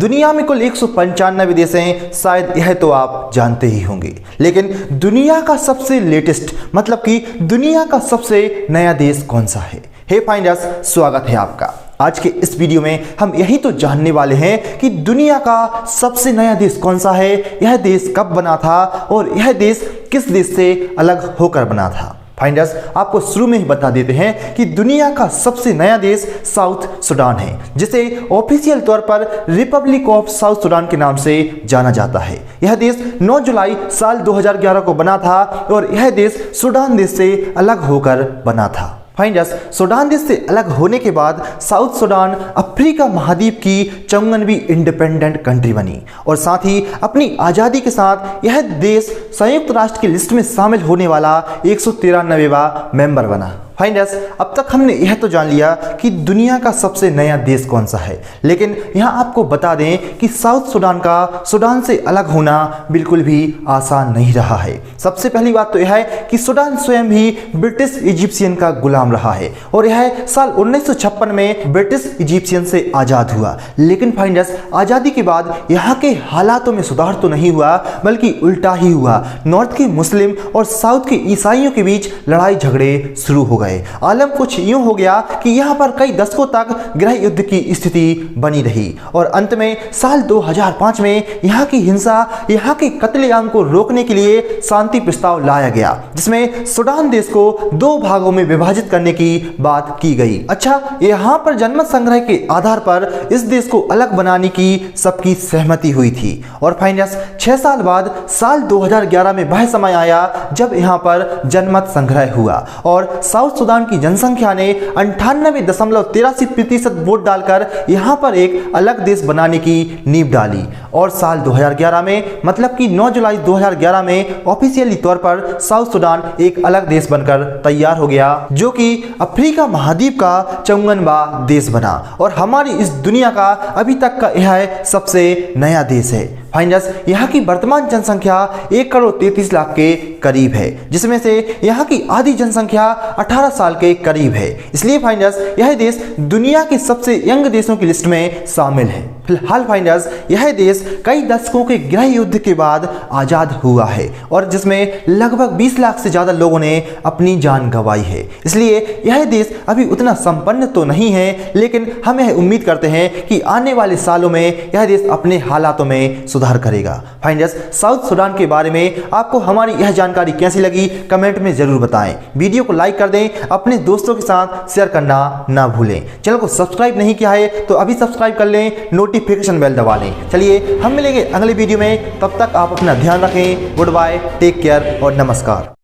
दुनिया में कुल 195 देश हैं, शायद यह तो आप जानते ही होंगे। लेकिन दुनिया का सबसे लेटेस्ट मतलब कि दुनिया का सबसे नया देश कौन सा है? हे फाइंडर्स, स्वागत है आपका। आज के इस वीडियो में हम यही तो जानने वाले हैं कि दुनिया का सबसे नया देश कौन सा है, यह देश कब बना था और यह देश किस देश से अलग होकर बना था। फाइंडर्स, आपको शुरू में ही बता देते हैं कि दुनिया का सबसे नया देश साउथ सूडान है, जिसे ऑफिशियल तौर पर रिपब्लिक ऑफ साउथ सूडान के नाम से जाना जाता है। यह देश 9 जुलाई साल 2011 को बना था और यह देश सूडान देश से अलग होकर बना था। फाइंडर्स, सूडान देश से अलग होने के बाद साउथ सूडान अफ्रीका महाद्वीप की 54वीं इंडिपेंडेंट कंट्री बनी और साथ ही अपनी आज़ादी के साथ यह देश संयुक्त राष्ट्र की लिस्ट में शामिल होने वाला 193वां मेंबर बना। फाइंडर्स, अब तक हमने यह तो जान लिया कि दुनिया का सबसे नया देश कौन सा है, लेकिन यहाँ आपको बता दें कि साउथ सूडान का सूडान से अलग होना बिल्कुल भी आसान नहीं रहा है। सबसे पहली बात तो यह है कि सूडान स्वयं ही ब्रिटिश इजिप्शियन का गुलाम रहा है और यह साल 1956 में ब्रिटिश इजिप्शियन से आज़ाद हुआ। लेकिन फाइंडर्स, आज़ादी के बाद यहाँ के हालातों में सुधार तो नहीं हुआ, बल्कि उल्टा ही हुआ। नॉर्थ के मुस्लिम और साउथ के ईसाइयों के बीच लड़ाई झगड़े शुरू हो गए। आलम कुछ यूं हो गया कि यहां पर कई दशकों तक गृह युद्ध की स्थिति बनी रही और अंत में साल 2005 में यहां की हिंसा, यहां के कत्लेआम को रोकने के लिए शांति प्रस्ताव लाया गया, जिसमें सूडान देश को 2 भागों में विभाजित करने की बात की गई। अच्छा, यहां पर जनमत संग्रह के आधार पर इस देश को अलग बनाने की सबकी सहमति हुई थी और फाइनल्स 6 साल बाद साल 2011 में वह समय आया जब यहां पर जनमत संग्रह हुआ और साउथ सूडान की जनसंख्या ने 98.83% वोट डालकर यहां पर एक अलग देश बनाने की नींव डाली और साल 2011 में मतलब कि 9 जुलाई 2011 में ऑफिशियली तौर पर साउथ सूडान एक अलग देश बनकर तैयार हो गया, जो कि अफ्रीका महाद्वीप का 54वां देश बना और हमारी इस दुनिया का अभी तक का यह सबसे नया देश है। फाइंडर्स, यहाँ की वर्तमान जनसंख्या 1,33,00,000 के करीब है, जिसमें से यहाँ की आधी जनसंख्या 18 साल के करीब है। इसलिए फाइंडर्स, यह देश दुनिया के सबसे यंग देशों की लिस्ट में शामिल है। फिलहाल फाइंडर्स, यह देश कई दशकों के गृह युद्ध के बाद आज़ाद हुआ है और जिसमें लगभग 20 लाख से ज़्यादा लोगों ने अपनी जान गंवाई है। इसलिए यह देश अभी उतना संपन्न तो नहीं है, लेकिन हम यह उम्मीद करते हैं कि आने वाले सालों में यह देश अपने हालातों में सुधार करेगा। फाइंडर्स, साउथ सूडान के बारे में आपको हमारी यह जानकारी कैसी लगी कमेंट में जरूर बताएं। वीडियो को लाइक कर दें, अपने दोस्तों के साथ शेयर करना ना भूलें। चैनल को सब्सक्राइब नहीं किया है तो अभी सब्सक्राइब कर लें, नोटिफिकेशन बेल दबा लें। चलिए हम मिलेंगे अगले वीडियो में, तब तक आप अपना ध्यान रखें। गुड बाय, टेक केयर और नमस्कार।